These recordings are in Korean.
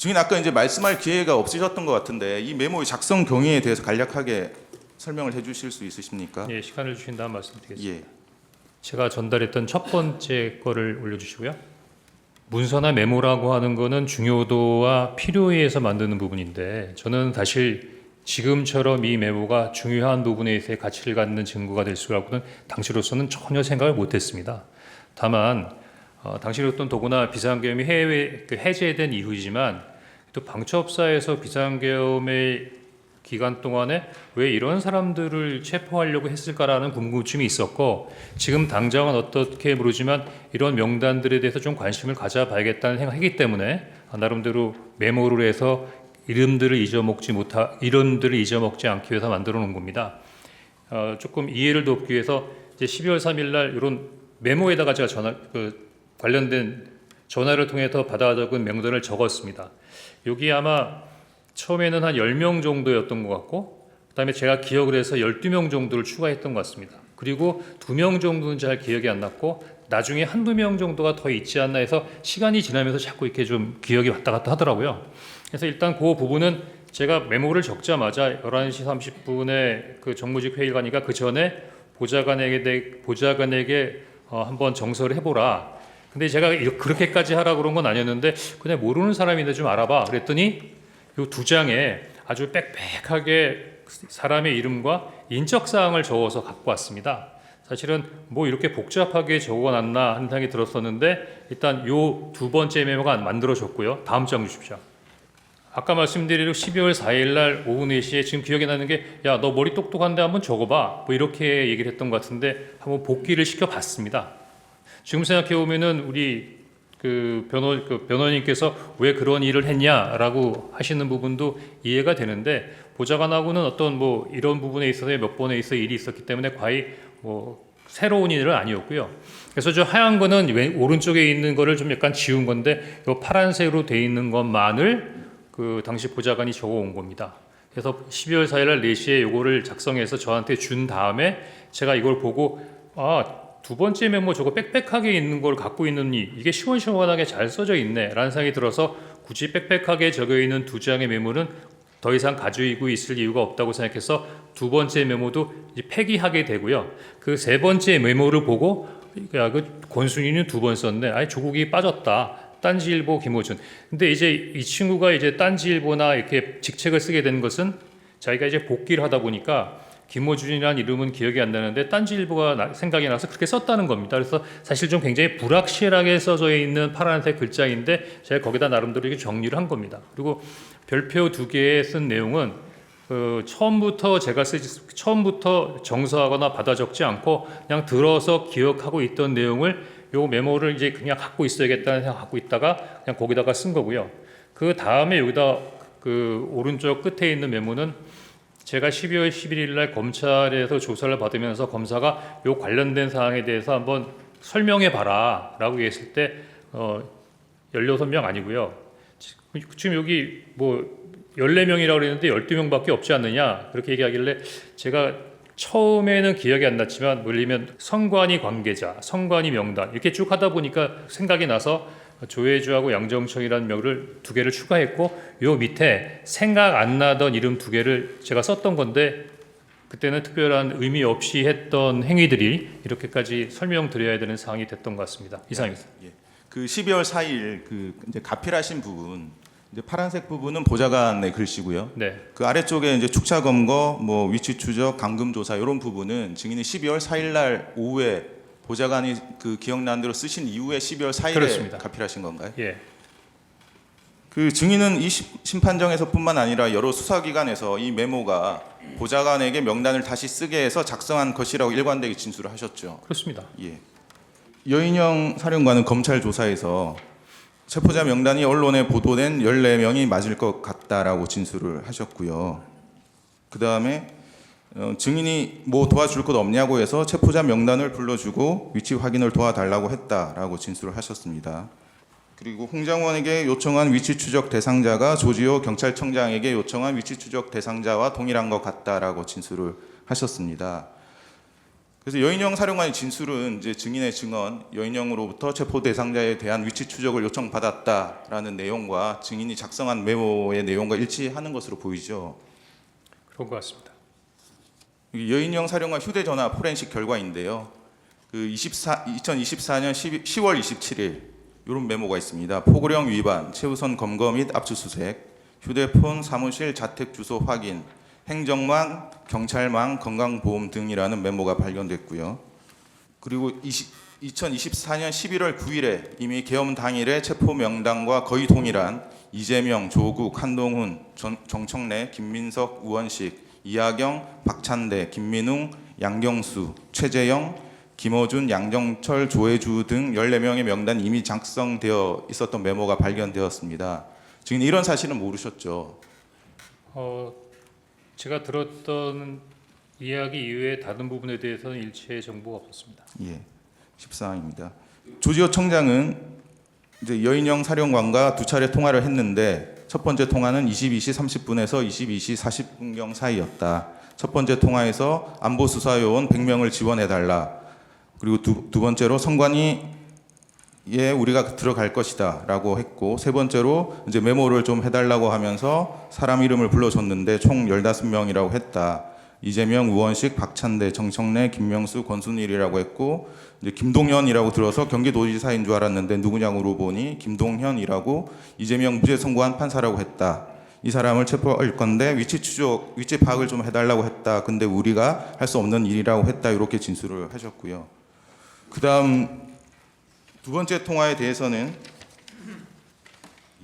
증인 아까 이제 말씀할 기회가 없으셨던 것 같은데 이 메모의 작성 경위에 대해서 간략하게 설명을 해주실 수 있으십니까? 예, 시간을 주신다면 말씀드리겠습니다. 예. 제가 전달했던 첫 번째 거를 올려주시고요. 문서나 메모라고 하는 거는 중요도와 필요에 의해서 만드는 부분인데 저는 사실 지금처럼 이 메모가 중요한 부분에 있어 가치를 갖는 증거가 될 수라고는 당시로서는 전혀 생각을 못했습니다. 다만 당시로서는 더구나 비상계엄이 해제된 이후이지만 또 방첩사에서 비상계엄의 기간 동안에 왜 이런 사람들을 체포하려고 했을까라는 궁금증이 있었고 지금 당장은 어떻게 모르지만 이런 명단들에 대해서 좀 관심을 가져봐야겠다는 생각이기 때문에 나름대로 메모를 해서 이름들을 잊어먹지 않기 위해서 만들어 놓은 겁니다. 조금 이해를 돕기 위해서 이제 12월 3일 날 이런 메모에다가 제가 관련된 전화를 통해서 받아 적은 명단을 적었습니다. 여기 아마 처음에는 한 10명 정도였던 것 같고 그다음에 제가 기억을 해서 12명 정도를 추가했던 것 같습니다. 그리고 2명 정도는 잘 기억이 안 났고 나중에 한두 명 정도가 더 있지 않나 해서 시간이 지나면서 자꾸 이렇게 좀 기억이 왔다 갔다 하더라고요. 그래서 일단 그 부분은 제가 메모를 적자마자 11시 30분에 그 정무직 회의를 가니까 그 전에 보좌관에게 한번 정서를 해보라. 근데 제가 그렇게까지 하라고 그런 건 아니었는데 그냥 모르는 사람인데 좀 알아봐. 그랬더니 이 두 장에 아주 빽빽하게 사람의 이름과 인적사항을 적어서 갖고 왔습니다. 사실은 뭐 이렇게 복잡하게 적어놨나 하는 생각이 들었었는데 일단 요 두 번째 메모가 만들어졌고요. 다음 장 주십시오. 아까 말씀드린 12월 4일 날 오후 4시에 지금 기억이 나는 게 야, 너 머리 똑똑한데 한번 적어봐. 뭐 이렇게 얘기를 했던 것 같은데 한번 복기를 시켜봤습니다. 지금 생각해 보면은 우리 변호인께서 왜 그런 일을 했냐라고 하시는 부분도 이해가 되는데 보좌관하고는 어떤 뭐 이런 부분에 있어서 몇 번에 있어 일이 있었기 때문에 거의 뭐 새로운 일은 아니었고요. 그래서 저 하얀 거는 오른쪽에 있는 거를 좀 약간 지운 건데 이 파란색으로 돼 있는 것만을 그 당시 보좌관이 적어온 겁니다. 그래서 12월 4일 날 4시에 요거를 작성해서 저한테 준 다음에 제가 이걸 보고 두 번째 메모 저거 빽빽하게 있는 걸 갖고 있느니 이게 시원시원하게 잘 써져 있네 라는 생각이 들어서 굳이 빽빽하게 적혀 있는 두 장의 메모는 더 이상 가지고 있을 이유가 없다고 생각해서 두 번째 메모도 이제 폐기하게 되고요. 그 세 번째 메모를 보고 야, 그 권순위는 두 번 썼네. 아니 조국이 빠졌다. 딴지일보 김호준. 근데 이제 이 친구가 이제 딴지일보나 이렇게 직책을 쓰게 된 것은 자기가 이제 복귀를 하다 보니까 김호준이라는 이름은 기억이 안 나는데 딴지일보가 생각이 나서 그렇게 썼다는 겁니다. 그래서 사실 좀 굉장히 불확실하게 써져 있는 파란색 글자인데 제가 거기다 나름대로 이렇게 정리를 한 겁니다. 그리고 별표 2개에 쓴 내용은 처음부터 정서하거나 받아 적지 않고 그냥 들어서 기억하고 있던 내용을 요 메모를 이제 그냥 갖고 있어야겠다는 생각 갖고 있다가 그냥 거기다가 쓴 거고요. 그 다음에 여기다 그 오른쪽 끝에 있는 메모는 제가 12월 11일 날 검찰에서 조사를 받으면서 검사가 요 관련된 사항에 대해서 한번 설명해 봐라 라고 했을 때 16명 아니고요. 지금 여기 뭐 14명이라고 그랬는데 12명밖에 없지 않느냐 그렇게 얘기하길래 제가 처음에는 기억이 안 났지만 물리면 선관위 관계자, 선관위 명단 이렇게 쭉 하다 보니까 생각이 나서 조혜주하고 양정청이라는 명을 2개를 추가했고 요 밑에 생각 안 나던 이름 2개를 제가 썼던 건데 그때는 특별한 의미 없이 했던 행위들이 이렇게까지 설명드려야 되는 사항이 됐던 것 같습니다. 이상입니다. 예. 그 12월 4일 그 이제 가필하신 부분 이제 파란색 부분은 보좌관의 글씨고요. 네. 그 아래쪽에 이제 축차 검거, 뭐 위치 추적, 감금 조사 이런 부분은 증인이 12월 4일 날 오후에 보좌관이 그 기억나는 대로 쓰신 이후에 12월 4일에 그렇습니다. 가필하신 건가요? 예. 그 증인은 이 심판정에서뿐만 아니라 여러 수사기관에서 이 메모가 보좌관에게 명단을 다시 쓰게 해서 작성한 것이라고 일관되게 진술을 하셨죠. 그렇습니다. 예. 여인영 사령관은 검찰 조사에서 체포자 명단이 언론에 보도된 14명이 맞을 것 같다라고 진술을 하셨고요. 그 다음에 증인이 뭐 도와줄 것 없냐고 해서 체포자 명단을 불러주고 위치 확인을 도와달라고 했다라고 진술을 하셨습니다. 그리고 홍장원에게 요청한 위치 추적 대상자가 조지호 경찰청장에게 요청한 위치 추적 대상자와 동일한 것 같다라고 진술을 하셨습니다. 그래서 여인영 사령관의 진술은 이제 증인의 증언, 여인영으로부터 체포 대상자에 대한 위치 추적을 요청받았다라는 내용과 증인이 작성한 메모의 내용과 일치하는 것으로 보이죠. 그런 것 같습니다. 이게 여인영 사령관 휴대전화 포렌식 결과인데요. 그 2024년 10월 27일 이런 메모가 있습니다. 포고령 위반, 최우선 검거 및 압수수색, 휴대폰 사무실 자택 주소 확인, 행정망, 경찰망, 건강보험 등이라는 메모가 발견됐고요. 그리고 2024년 11월 9일에 이미 계엄 당일에 체포 명단과 거의 동일한 이재명, 조국, 한동훈, 정청래, 김민석, 우원식, 이하경, 박찬대, 김민웅, 양경수, 최재형, 김어준, 양정철, 조혜주 등 14명의 명단이 이미 작성되어 있었던 메모가 발견되었습니다. 지금 이런 사실은 모르셨죠? 제가 들었던 이야기 이외에 다른 부분에 대해서는 일체의 정보가 없었습니다. 예, 14항입니다. 조지호 청장은 이제 여인영 사령관과 두 차례 통화를 했는데 첫 번째 통화는 22시 30분에서 22시 40분경 사이였다. 첫 번째 통화에서 안보 수사요원 100명을 지원해달라. 그리고 두 번째로 선관위 예, 우리가 들어갈 것이다라고 했고, 세 번째로 이제 메모를 좀 해달라고 하면서 사람 이름을 불러줬는데 총 15명이라고 했다. 이재명, 우원식, 박찬대, 정청래, 김명수, 권순일이라고 했고, 이제 김동현이라고 들어서 경기도지사인 줄 알았는데 누구냐고 물어보니 김동현이라고 이재명 무죄 선고한 판사라고 했다. 이 사람을 체포할 건데 위치 추적, 위치 파악을 좀 해달라고 했다. 근데 우리가 할 수 없는 일이라고 했다. 이렇게 진술을 하셨고요. 그다음 두 번째 통화에 대해서는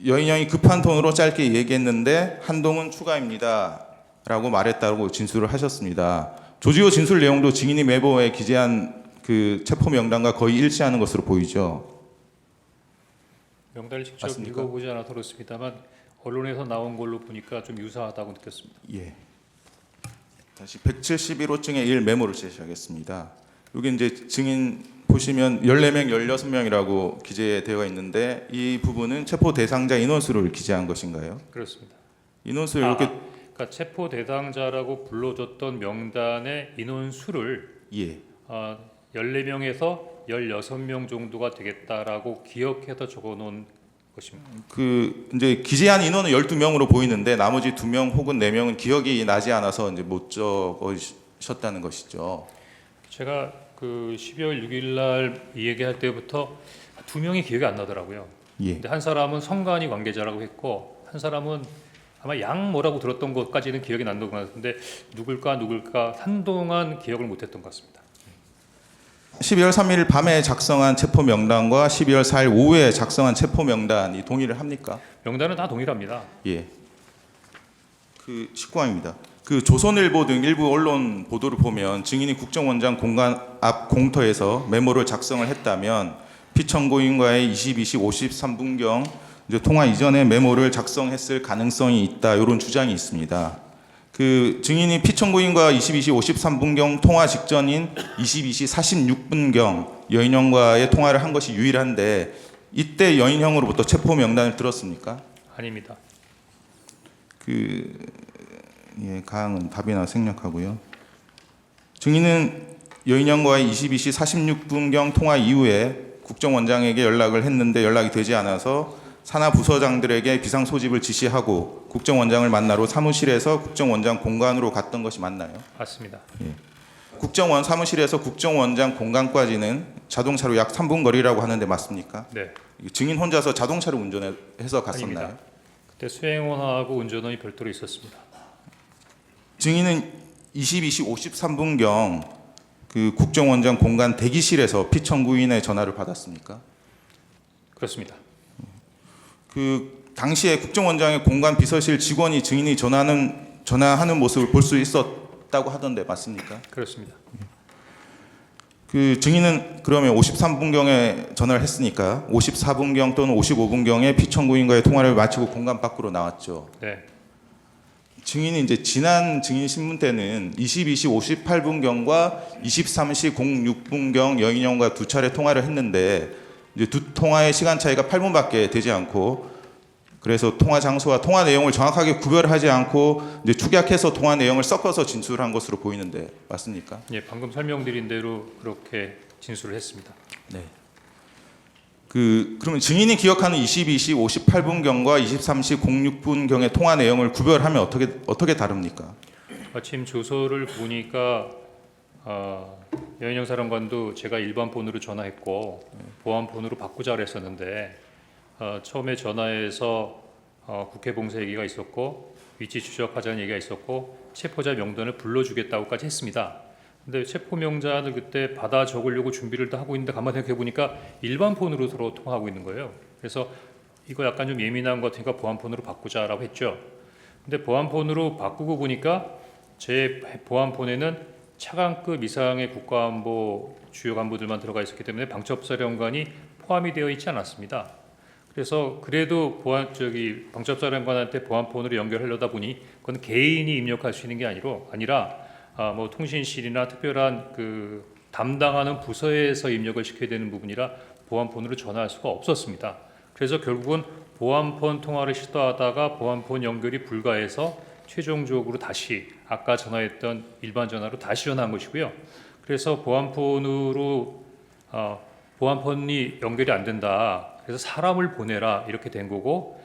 여인영이 급한 톤으로 짧게 얘기했는데 한동훈 추가입니다 라고 말했다고 진술을 하셨습니다. 조지호 진술 내용도 증인이 메모에 기재한 그 체포 명단과 거의 일치하는 것으로 보이죠. 명단을 직접 맞습니까? 읽어보지 않아서 그렇습니다만 언론에서 나온 걸로 보니까 좀 유사하다고 느꼈습니다. 예. 다시 171호증의 1 메모를 제시하겠습니다. 여기 이제 증인 보시면 14명, 16명이라고 기재되어 있는데 이 부분은 체포 대상자 인원수를 기재한 것인가요? 그렇습니다. 인원수 이렇게 그러니까 체포 대상자라고 불러줬던 명단의 인원수를 예. 14명에서 16명 정도가 되겠다라고 기억해서 적어놓은 것입니다. 그 이제 기재한 인원은 12명으로 보이는데 나머지 2명 혹은 4명은 기억이 나지 않아서 이제 못 적으셨다는 것이죠. 제가 그 12월 6일 날 이 얘기할 때부터 2명이 기억이 안 나더라고요. 예. 근데 한 사람은 성관이 관계자라고 했고 한 사람은 아마 양 뭐라고 들었던 것까지는 기억이 난다고 하는데 누굴까 한동안 기억을 못했던 것 같습니다. 12월 3일 밤에 작성한 체포 명단과 12월 4일 오후에 작성한 체포 명단이 동의를 합니까? 명단은 다 동일합니다. 예. 그 19항입니다. 그 조선일보 등 일부 언론 보도를 보면 증인이 국정원장 공간 앞 공터에서 메모를 작성을 했다면 피청구인과의 22시 53분경 이제 통화 이전에 메모를 작성했을 가능성이 있다. 이런 주장이 있습니다. 그 증인이 피청구인과 22시 53분경 통화 직전인 22시 46분경 여인형과의 통화를 한 것이 유일한데 이때 여인형으로부터 체포 명단을 들었습니까? 아닙니다. 예, 가항은 답이나 생략하고요. 증인은 여인형과의 22시 46분경 통화 이후에 국정원장에게 연락을 했는데 연락이 되지 않아서 산하 부서장들에게 비상 소집을 지시하고 국정원장을 만나러 사무실에서 국정원장 공간으로 갔던 것이 맞나요? 맞습니다. 예. 국정원 사무실에서 국정원장 공간까지는 자동차로 약 3분 거리라고 하는데 맞습니까? 네. 증인 혼자서 자동차를 운전해서 갔었나요? 아닙니다. 그때 수행원하고 운전원이 별도로 있었습니다. 증인은 22시 53분경 그 국정원장 공간 대기실에서 피청구인의 전화를 받았습니까? 그렇습니다. 그 당시에 국정원장의 공간 비서실 직원이 증인이 전화하는 모습을 볼 수 있었다고 하던데 맞습니까? 그렇습니다. 그 증인은 그러면 53분경에 전화를 했으니까 54분경 또는 55분경에 피청구인과의 통화를 마치고 공간 밖으로 나왔죠. 네. 증인이 이제 지난 증인 신문 때는 22시 58분경과 23시 06분경 여인형과 두 차례 통화를 했는데 이제 두 통화의 시간 차이가 8분밖에 되지 않고 그래서 통화 장소와 통화 내용을 정확하게 구별하지 않고 이제 축약해서 통화 내용을 섞어서 진술한 것으로 보이는데 맞습니까? 예, 방금 설명드린 대로 그렇게 진술을 했습니다. 네. 그러면 증인이 기억하는 22시 58분경과 23시 06분경의 통화 내용을 구별하면 어떻게 다릅니까? 마침 조서를 보니까 여인영 사령관도 제가 일반 폰으로 전화했고 보안 폰으로 바꾸자 그랬었는데 처음에 전화해서 국회 봉쇄 얘기가 있었고 위치 추적하자는 얘기가 있었고 체포자 명단을 불러주겠다고까지 했습니다. 근데 체포 명단을 그때 받아 적으려고 준비를 다 하고 있는데 가만히 생각해 보니까 일반 폰으로 서로 통화하고 있는 거예요. 그래서 이거 약간 좀 예민한 것 같으니까 보안 폰으로 바꾸자라고 했죠. 근데 보안 폰으로 바꾸고 보니까 제 보안 폰에는 차관급 이상의 국가안보 주요 간부들만 들어가 있었기 때문에 방첩사령관이 포함이 되어 있지 않았습니다. 그래서 그래도 방첩사령관한테 보안폰으로 연결하려다 보니 그건 개인이 입력할 수 있는 게 아니라 뭐 통신실이나 특별한 담당하는 부서에서 입력을 시켜야 되는 부분이라 보안폰으로 전화할 수가 없었습니다. 그래서 결국은 보안폰 통화를 시도하다가 보안폰 연결이 불가해서 최종적으로 다시 아까 전화했던 일반 전화로 다시 전화한 것이고요. 그래서 보안폰이 연결이 안 된다. 그래서 사람을 보내라 이렇게 된 거고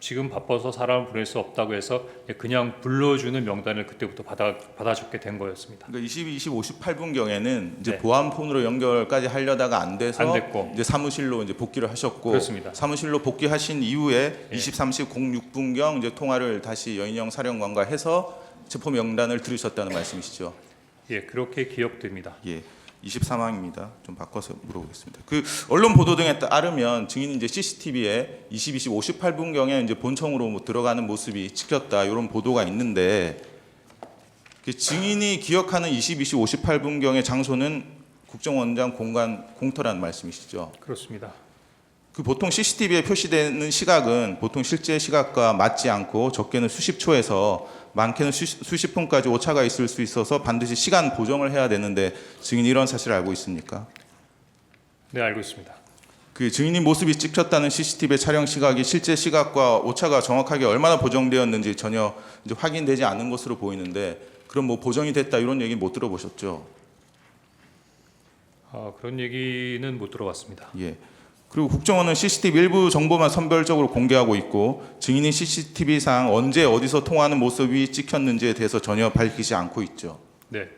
지금 바빠서 사람을 보낼 수 없다고 해서 그냥 불러주는 명단을 그때부터 받아줬게 된 거였습니다. 그러니까 22시 58분경에는 이제 네. 보안폰으로 연결까지 하려다가 안 돼서 안 됐고 이제 사무실로 이제 복귀를 하셨고 그렇습니다. 사무실로 복귀하신 이후에 예. 23시 06분경 이제 통화를 다시 여인영 사령관과 해서 체포 명단을 들으셨다는 말씀이시죠? 예, 그렇게 기억됩니다. 예. 24망입니다. 좀 바꿔서 물어보겠습니다. 언론 보도 등에 따르면 증인이 이제 CCTV에 22시 58분경에 이제 본청으로 들어가는 모습이 찍혔다 이런 보도가 있는데 증인이 기억하는 22시 58분경의 장소는 국정원장 공간 공터라는 말씀이시죠? 그렇습니다. 보통 CCTV에 표시되는 시각은 보통 실제 시각과 맞지 않고 적게는 수십 초에서 많게는 수십 분까지 오차가 있을 수 있어서 반드시 시간 보정을 해야 되는데 증인이 이런 사실을 알고 있습니까? 네, 알고 있습니다. 증인이 모습이 찍혔다는 CCTV 촬영 시각이 실제 시각과 오차가 정확하게 얼마나 보정되었는지 전혀 이제 확인되지 않은 것으로 보이는데 그럼 뭐 보정이 됐다 이런 얘기 못 들어보셨죠? 그런 얘기는 못 들어봤습니다. 예. 그리고 국정원은 CCTV 일부 정보만 선별적으로 공개하고 있고 증인이 CCTV상 언제 어디서 통화하는 모습이 찍혔는지에 대해서 전혀 밝히지 않고 있죠. 네,